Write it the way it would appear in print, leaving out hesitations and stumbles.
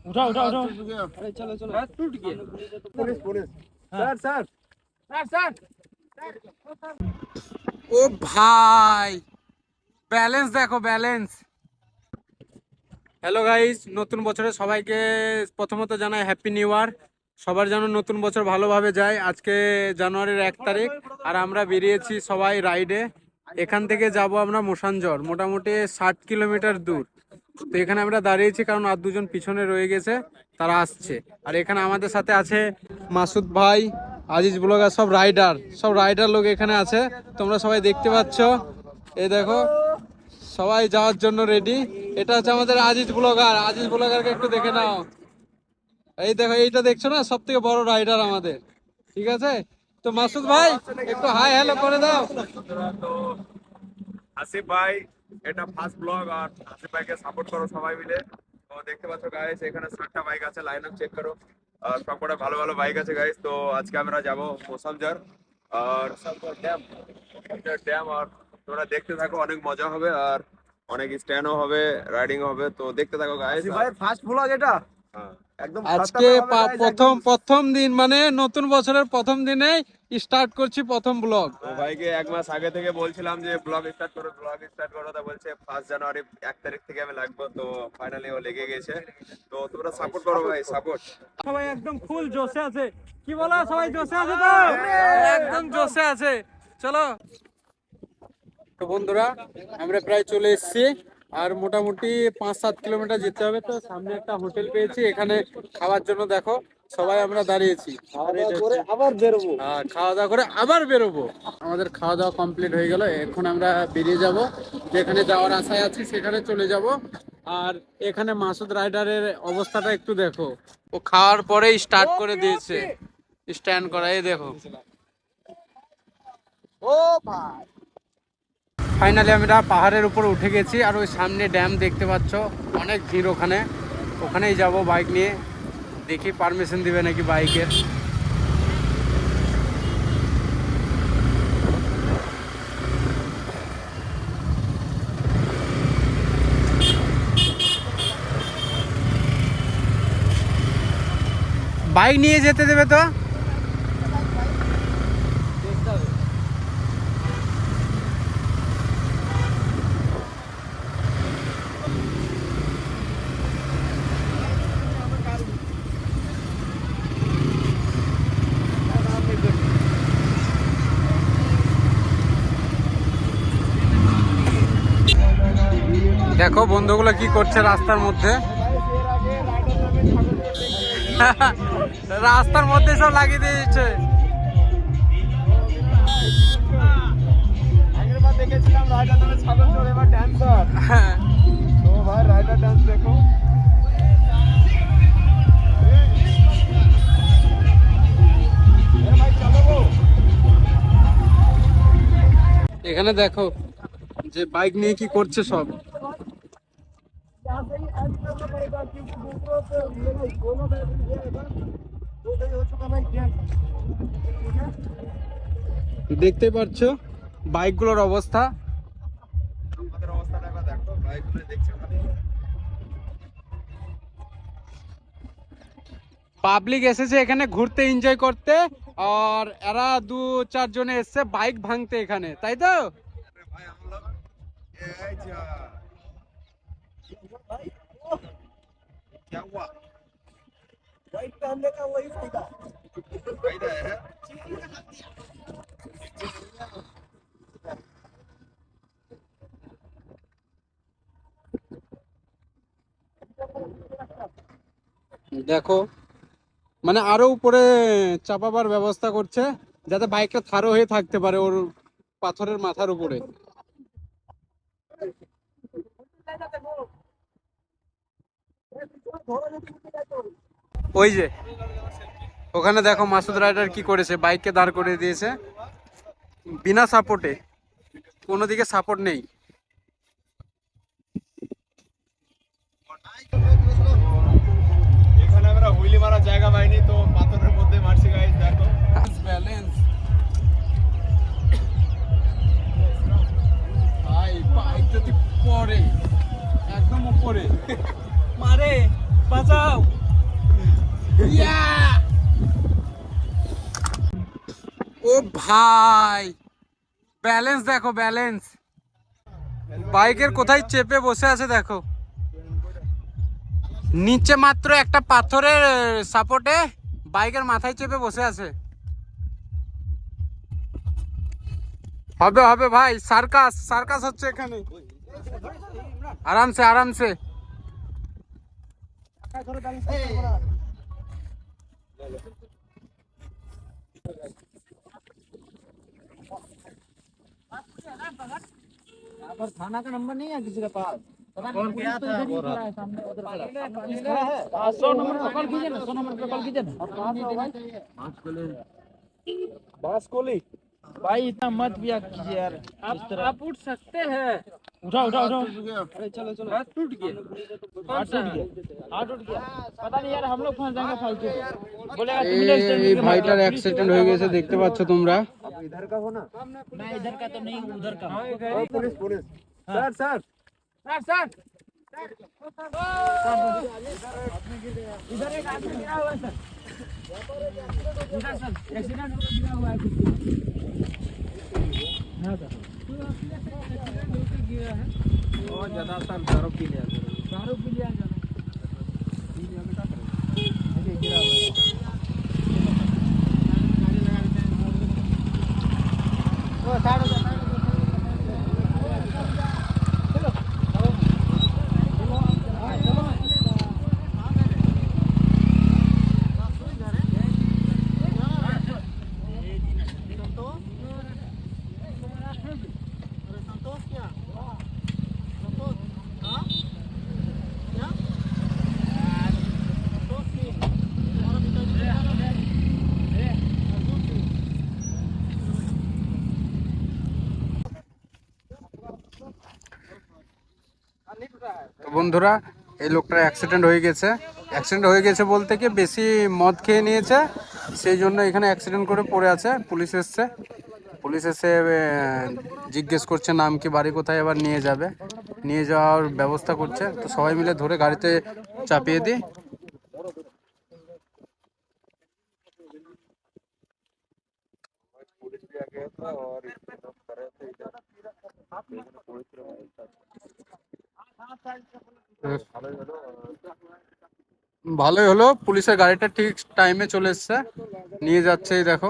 उठाओ उठाओ उठाओ। अरे चलो चलो टूट गया। Police police sir sir sir sir ও ভাই ব্যালেন্স দেখো ব্যালেন্স। হ্যালো গাইস, নতুন বছরে সবাইকে প্রথমত জানাই হ্যাপি নিউ ইয়ার। সবার যেন নতুন বছর ভালোভাবে যায়। আজকে জানুয়ারির 1 তারিখ আর আমরা বেরিয়েছি সবাই রাইডে। এখান থেকে যাব আমরা মোসানজর, মোটামুটি 60 কিলোমিটার দূর। তো এখানে আমরা দাঁড়িয়েছি কারণ আর দুজন পিছনে রয়ে গেছে, তারা আসছে। আর এখানে আমাদের সাথে আছে মাসুদ ভাই, আজিজ ব্লগার, সব রাইডার লোক এখানে আছে। তোমরা সবাই দেখতে পাচ্ছ, এই দেখো সবাই যাওয়ার জন্য রেডি। এটা হচ্ছে আমাদের আজিজ ব্লগারকে একটু দেখে নাও। এই দেখো, এইটা দেখছো না, সব থেকে বড় রাইডার আমাদের। ঠিক আছে, তো মাসুদ ভাই একটু হাই হ্যালো করে দাও। তো আসিফ ভাই, এটা ফার্স্ট ব্লগ, আর আসিফ ভাইকে সাপোর্ট করো সবাই মিলে। তো দেখতে পাচ্ছ গাইস, এখানে 60টা বাইক আছে, লাইন আপ চেক করো। আর সবকটা ভালো ভালো বাইক আছে গাইস। তো আজকে আমরা যাব মোসামজর আর ড্যাম, আর তোমরা দেখতে থাকো, অনেক মজা হবে আর অনেক স্ট্যান্ডও হবে, রাইডিং হবে। তো দেখতে থাকো গাইস। ভাই ফার্স্ট ব্লগ এটা একদম আজকে প্রথম দিন, মানে নতুন বছরের প্রথম দিনে স্টার্ট করছি প্রথম ব্লগ। তো ভাইকে 1 মাস আগে থেকে বলছিলাম যে ব্লগ স্টার্ট করো, তা বলছে 1 জানুয়ারি 1 তারিখ থেকে আমি লাগবো। তো ফাইনালি ও লেগে গেছে। তো তোমরা সাপোর্ট করো ভাই, সাপোর্ট। সবাই একদম ফুল জোশে আছে, কি বলো সবাই জোশে আছে তো? একদম জোশে আছে, চলো। তো বন্ধুরা, আমরা প্রায় চলে এসেছি আর মোটামুটি 5-7 কিলোমিটার যেতে হবে। তো সামনে একটা হোটেল পেয়েছি, এখানে খাওয়ার জন্য দেখো সবাই আমরা দাঁড়িয়েছি। আবার বেরোবো। খাওয়া দাওয়া করে আবার বেরোবো। আমাদের খাওয়া দাওয়া কমপ্লিট হয়ে গেল, এখন আমরা বেরিয়ে যাব, যেখানে যাওয়ার আশায় আছি সেখানে চলে যাব। আর এখানে মাসুদ রাইডারের অবস্থাটা একটু দেখো, ও খাওয়ার পরে স্টার্ট করে দিয়েছে স্ট্যান্ড করা, এই দেখো। ও ভাই, ফাইনালি আমরা পাহাড়ের উপর উঠে গেছি আর ওই সামনে ড্যাম দেখতে পাচ্ছ, অনেক ভিড় ওখানেই যাব বাইক নিয়ে। দেখি পারমিশন দিবে নাকি বাইকের। বাইক নিয়ে যেতে দেবে তো? দেখো বন্ধুগুলো কি করছে রাস্তার মধ্যে। রাস্তার মধ্যে সব লাগিয়ে দিয়েছে। আগের বার দেখেছিলাম রাইডার নামে ছাগল চড়ে, এবার ড্যান্সার। তো ভাই রাইডার ডান্স দেখো। এখানে দেখো যে বাইক নিয়ে কি করছে সব। দেখতে পাচ্ছ বাইকগুলোর অবস্থা। আমাদের অবস্থাটা একবার দেখো, বাইকগুলো দেখছো খালি। পাবলিক এসেছে এখানে ঘুরতে, এনজয় করতে, আর এরা 2-4 জনে এসছে বাইক ভাঙতে এখানে, তাই তো? भाई हम लोग ये जा क्या हुआ? बाइक पहनने का वही फायदा फायदा है। দেখো মানে আরো উপরে চাপাবার ব্যবস্থা করছে, যাতে বাইকটা থারো হয়ে থাকতে পারে ওর পাথরের মাথার উপরে। ওই যে ওখানে দেখো মাসুদ রাইডার কি করেছে, বাইককে দাঁড় করে দিয়েছে বিনা সাপোর্টে, কোনো দিকে সাপোর্ট নেই। এখানে আমরা হুইলি মারার জায়গা পাইনি, তো পাথরের মধ্যে মারছি গাইস, দেখো ব্যালেন্স। ভাই বাইক যদি পড়ে একদম উপরে मारे बचाओ। ও ভাই, ব্যালেন্স দেখো, ব্যালেন্স। বাইকের কোথায় চেপে বসে আছে দেখো, নিচে মাত্র একটা পাথরের সাপোর্টে বাইকের মাথায় চেপে বসে আছে। হবে হবে ভাই, সার্কাস সার্কাস হচ্ছে এখানে। আরামসে আরামসে। पर थाना का नंबर नहीं है किसी के पास। कौन गया था वो सामने उधर वाला है 100 नंबर पे कॉल कीजिए ना, 100 नंबर पे कॉल कीजिए ना। बास कोली भाई इतना मत पिया कीजिए यार। आप उठ सकते हैं। उठाओ उठाओ उठाओ। अरे चलो चलो, हाथ टूट गया, हाथ टूट गया, हाथ टूट गया। पता नहीं यार, हम लोग फंस जाएंगे फालतू। बोलेगा तुम लोग এই ভাইটার অ্যাক্সিডেন্ট হয়ে গেছে, দেখতে পাচ্ছ তোমরা। इधर का हो ना? मैं इधर का तो नहीं हूँ, उधर का हूँ। Police police sir sir sir sir इधर एक आदमी गिरा हुआ है सर, इधर सर एक्सीडेंट होकर गिरा हुआ है। हाँ सर, गिरा है और ज्यादा सर दारू पी लिया दारू पी लिया गिरा हुआ তো বন্ধুরা, এই লোকটার অ্যাক্সিডেন্ট হয়ে গেছে। অ্যাক্সিডেন্ট হয়ে গেছে বলতে কি, বেশি মদ খেয়ে নিয়েছে, সেই জন্য এখানে অ্যাক্সিডেন্ট করে পড়ে আছে। পুলিশ এসছে, পুলিশ এসে জিজ্ঞেস করছে নাম কি, বাড়ি কোথায়, এবার নিয়ে যাবে, নিয়ে যাওয়ার ব্যবস্থা করছে। তো সবাই মিলে ধরে গাড়িতে চাপিয়ে দিই। पुलिस भी आ गया था और लोग कर रहे थे इधर, पुलिस ভালোই হলো, পুলিশের গাড়িটা ঠিক টাইমে চলে এসছে, নিয়ে যাচ্ছে। এই দেখো।